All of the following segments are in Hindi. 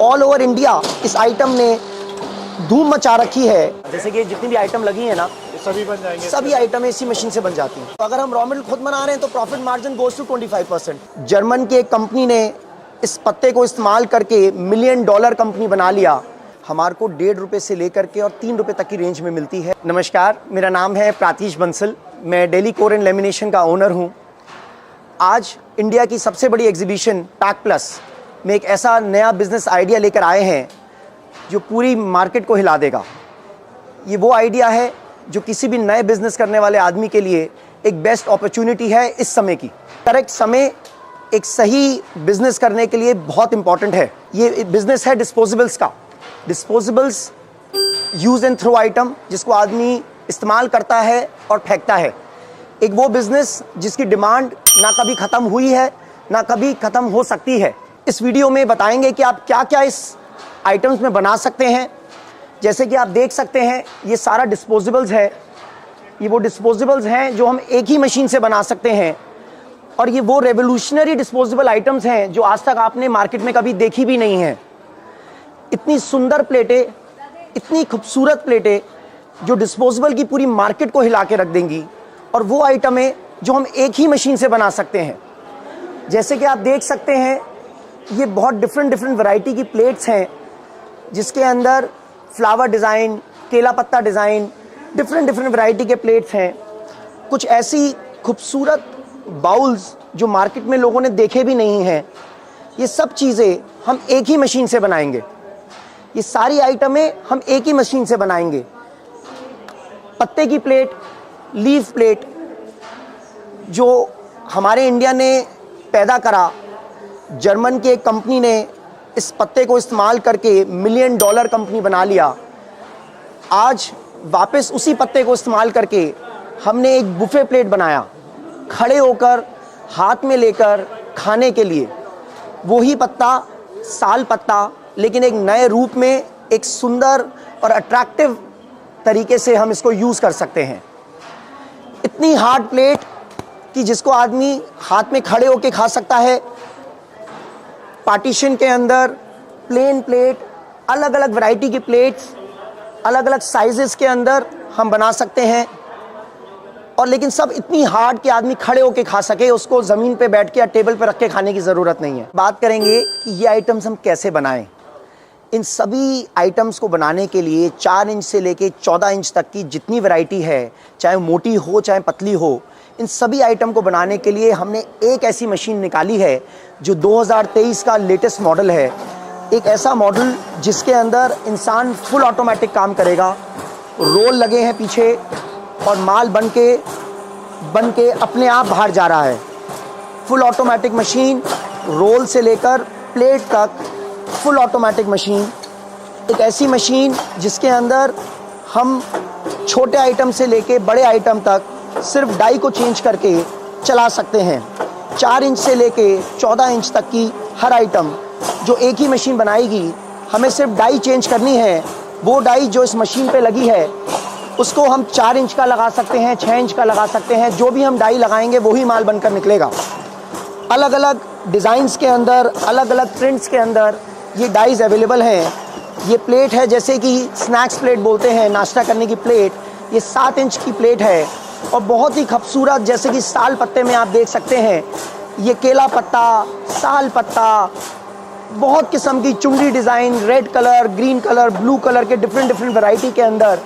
ऑल ओवर इंडिया इस आइटम ने धूम मचा रखी है। जैसे कि जितनी भी आइटम लगी है ना, सभी बन जाएंगे, सभी आइटम इसी मशीन से बन जाती हैं। तो अगर हम रॉ मटेरियल खुद बना रहे हैं तो profit margin goes to 25%। German की एक कंपनी ने इस पत्ते को इस्तेमाल करके $1 मिलियन कंपनी बना लिया। हमारे को ₹1.5 से लेकर के और ₹3 तक की रेंज में मिलती है। नमस्कार, मेरा नाम है प्रातीश बंसल, मैं डेली कोर एंड लेमिनेशन का ओनर हूँ। आज इंडिया की सबसे बड़ी एग्जीबिशन पैक प्लस में एक ऐसा नया बिजनेस आइडिया लेकर आए हैं जो पूरी मार्केट को हिला देगा। ये वो आइडिया है जो किसी भी नए बिजनेस करने वाले आदमी के लिए एक बेस्ट अपॉर्चुनिटी है इस समय की। करेक्ट समय एक सही बिजनेस करने के लिए बहुत इंपॉर्टेंट है। ये बिजनेस है डिस्पोजेबल्स का। Disposables use and throw item जिसको आदमी इस्तेमाल करता है और फेंकता है। एक वो बिजनेस जिसकी डिमांड ना कभी ख़त्म हुई है ना कभी ख़त्म हो सकती है। इस वीडियो में बताएंगे कि आप क्या क्या इस आइटम्स में बना सकते हैं। जैसे कि आप देख सकते हैं ये सारा डिस्पोजेबल्स है। ये वो डिस्पोजेबल्स हैं जो हम एक ही मशीन से बना सकते हैं और ये वो रेवोल्यूशनरी डिस्पोजेबल आइटम्स हैं जो आज तक आपने मार्केट में कभी देखी भी नहीं हैं। इतनी सुंदर प्लेटें, इतनी खूबसूरत प्लेटें जो डिस्पोजेबल की पूरी मार्केट को हिला के रख देंगी, और वो आइटम है जो हम एक ही मशीन से बना सकते हैं। जैसे कि आप देख सकते हैं ये बहुत डिफरेंट वैरायटी की प्लेट्स हैं जिसके अंदर फ्लावर डिज़ाइन, केला पत्ता डिज़ाइन, डिफरेंट वैरायटी के प्लेट्स हैं। कुछ ऐसी खूबसूरत बाउल्स जो मार्केट में लोगों ने देखे भी नहीं हैं। ये सब चीज़ें हम एक ही मशीन से बनाएंगे। ये सारी आइटमें हम एक ही मशीन से बनाएंगे। पत्ते की प्लेट, लीफ प्लेट जो हमारे इंडिया ने पैदा करा, जर्मन की एक कंपनी ने इस पत्ते को इस्तेमाल करके $1 मिलियन कंपनी बना लिया। आज वापस उसी पत्ते को इस्तेमाल करके हमने एक बुफे प्लेट बनाया, खड़े होकर हाथ में लेकर खाने के लिए। वही पत्ता, साल पत्ता, लेकिन एक नए रूप में, एक सुंदर और अट्रैक्टिव तरीके से हम इसको यूज़ कर सकते हैं। इतनी हार्ड प्लेट कि जिसको आदमी हाथ में खड़े होके खा सकता है। पार्टीशन के अंदर प्लेन प्लेट, अलग अलग वैरायटी की प्लेट्स, अलग अलग साइजेस के अंदर हम बना सकते हैं, और लेकिन सब इतनी हार्ड कि आदमी खड़े होके खा सके, उसको ज़मीन पे बैठ के या टेबल पे रख के खाने की ज़रूरत नहीं है। बात करेंगे कि ये आइटम्स हम कैसे बनाएं। इन सभी आइटम्स को बनाने के लिए 4 इंच से लेके 14 इंच तक की जितनी वैरायटी है, चाहे मोटी हो चाहे पतली हो, इन सभी आइटम को बनाने के लिए हमने एक ऐसी मशीन निकाली है जो 2023 का लेटेस्ट मॉडल है। एक ऐसा मॉडल जिसके अंदर इंसान फुल ऑटोमेटिक काम करेगा। रोल लगे हैं पीछे और माल बन के अपने आप बाहर जा रहा है। फुल ऑटोमेटिक मशीन, रोल से लेकर प्लेट तक फुल ऑटोमेटिक मशीन। एक ऐसी मशीन जिसके अंदर हम छोटे आइटम से लेके बड़े आइटम तक सिर्फ डाई को चेंज करके चला सकते हैं। 4 इंच से लेके 14 इंच तक की हर आइटम जो एक ही मशीन बनाएगी, हमें सिर्फ डाई चेंज करनी है। वो डाई जो इस मशीन पे लगी है उसको हम 4 इंच का लगा सकते हैं, 6 इंच का लगा सकते हैं। जो भी हम डाई लगाएंगे वही माल बनकर निकलेगा। अलग अलग डिज़ाइंस के अंदर, अलग अलग प्रिंट्स के अंदर ये डाइज अवेलेबल हैं। ये प्लेट है, जैसे कि स्नैक्स प्लेट बोलते हैं, नाश्ता करने की प्लेट। ये 7 इंच की प्लेट है और बहुत ही खूबसूरत, जैसे कि साल पत्ते में आप देख सकते हैं ये केला पत्ता, साल पत्ता, बहुत किस्म की चुंडी design, red colour, green colour, blue colour के डिफरेंट वैरायटी के अंदर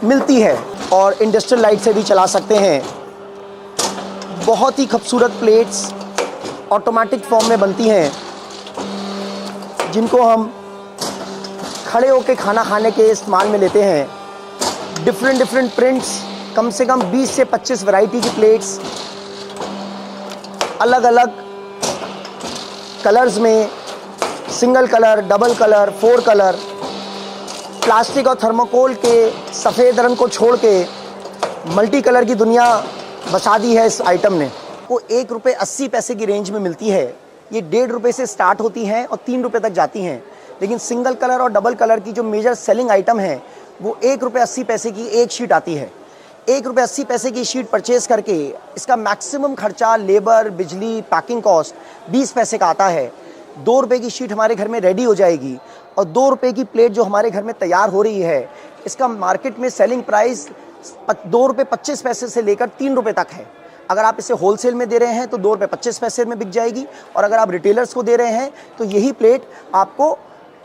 मिलती है। और इंडस्ट्रियल लाइट से भी चला सकते हैं। बहुत ही खूबसूरत प्लेट्स ऑटोमेटिक फॉर्म में बनती हैं जिनको हम खड़े होकर खाना खाने के इस्तेमाल में लेते हैं। डिफरेंट प्रिंट्स, कम से कम 20 से 25 वैरायटी की प्लेट्स, अलग अलग कलर्स में, single colour, double colour, 4 colour. Plastic और थर्मोकोल के सफ़ेद रंग को छोड़ के मल्टी कलर की दुनिया बसा दी है इस आइटम ने। वो ₹1.80 की रेंज में मिलती है। ये ₹1.5 से स्टार्ट होती हैं और ₹3 तक जाती हैं। लेकिन सिंगल कलर और डबल कलर की जो मेजर सेलिंग आइटम है वो ₹1.80 की एक शीट आती है। ₹1.80 की शीट परचेज़ करके इसका मैक्सिमम खर्चा, लेबर, बिजली, पैकिंग कॉस्ट 20 पैसे का आता है। ₹2 की शीट हमारे घर में रेडी हो जाएगी और 2 रुपये की प्लेट जो हमारे घर में तैयार हो रही है, इसका मार्केट में सेलिंग प्राइस 2 रुपये 25 पैसे से लेकर 3 रुपये तक है। अगर आप इसे होलसेल में दे रहे हैं तो 2 रुपये 25 पैसे में बिक जाएगी, और अगर आप रिटेलर्स को दे रहे हैं तो यही प्लेट आपको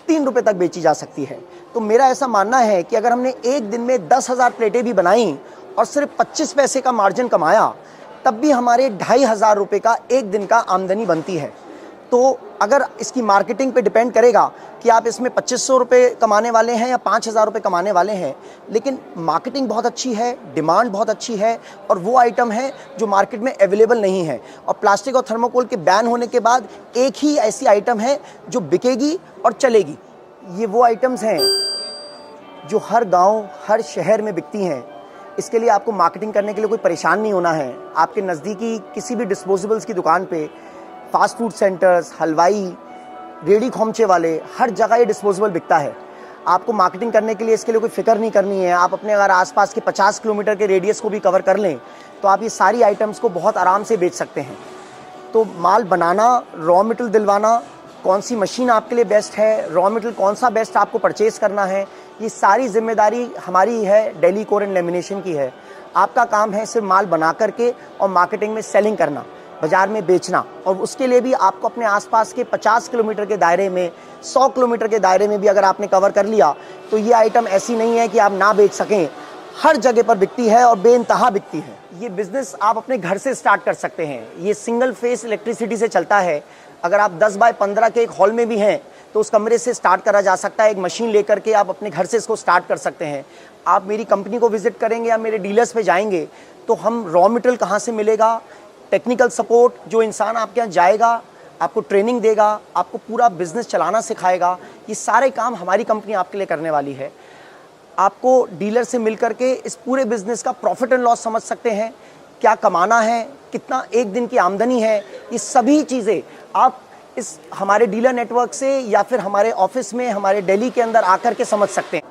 3 रुपये तक बेची जा सकती है। तो मेरा ऐसा मानना है कि अगर हमने एक दिन में 10,000 प्लेटें भी बनाई और सिर्फ 25 पैसे का मार्जिन कमाया, तब भी हमारे 2,500 रुपये का एक दिन का आमदनी बनती है। तो अगर इसकी मार्केटिंग पे डिपेंड करेगा कि आप इसमें 2500 रुपये कमाने वाले हैं या 5,000 रुपये कमाने वाले हैं, लेकिन मार्केटिंग बहुत अच्छी है, डिमांड बहुत अच्छी है, और वो आइटम है जो मार्केट में अवेलेबल नहीं है। और प्लास्टिक और थर्मोकोल के बैन होने के बाद एक ही ऐसी आइटम है जो बिकेगी और चलेगी। ये वो आइटम्स हैं जो हर गांव, हर शहर में बिकती हैं। इसके लिए आपको मार्केटिंग करने के लिए कोई परेशान नहीं होना है। आपके नज़दीकी किसी भी डिस्पोजेबल्स की दुकान पे, फास्ट फूड सेंटर्स, हलवाई, रेडी खोमचे वाले, हर जगह ये डिस्पोजेबल बिकता है। आपको मार्केटिंग करने के लिए इसके लिए कोई फिक्र नहीं करनी है। आप अपने अगर आसपास के 50 किलोमीटर के रेडियस को भी कवर कर लें तो आप ये सारी आइटम्स को बहुत आराम से बेच सकते हैं। तो माल बनाना, रॉ मटेरियल दिलवाना, कौन सी मशीन आपके लिए बेस्ट है, रॉ मटेरियल कौन सा बेस्ट आपको परचेज़ करना है, ये सारी जिम्मेदारी हमारी है, दिल्ली कोर एंड लैमिनेशन की है। आपका काम है सिर्फ माल बना करके और मार्केटिंग में सेलिंग करना, बाज़ार में बेचना। और उसके लिए भी आपको अपने आसपास के 50 किलोमीटर के दायरे में, 100 किलोमीटर के दायरे में भी अगर आपने कवर कर लिया तो ये आइटम ऐसी नहीं है कि आप ना बेच सकें। हर जगह पर बिकती है और बेइंतहा बिकती है। ये बिज़नेस आप अपने घर से स्टार्ट कर सकते हैं। ये सिंगल फेस इलेक्ट्रिसिटी से चलता है। अगर आप 10 बाय 15 के एक हॉल में भी हैं तो उस कमरे से स्टार्ट करा जा सकता है। एक मशीन लेकर के आप अपने घर से इसको स्टार्ट कर सकते हैं। आप मेरी कंपनी को विजिट करेंगे या मेरे डीलर्स पे जाएंगे तो हम रॉ मटेरियल कहाँ से मिलेगा, टेक्निकल सपोर्ट, जो इंसान आपके यहाँ जाएगा, आपको ट्रेनिंग देगा, आपको पूरा बिजनेस चलाना सिखाएगा, ये सारे काम हमारी कंपनी आपके लिए करने वाली है। आपको डीलर से मिल करके इस पूरे बिजनेस का प्रॉफिट एंड लॉस समझ सकते हैं, क्या कमाना है, कितना एक दिन की आमदनी है, ये सभी चीज़ें आप इस हमारे डीलर नेटवर्क से या फिर हमारे ऑफिस में, हमारे दिल्ली के अंदर आकर के समझ सकते हैं।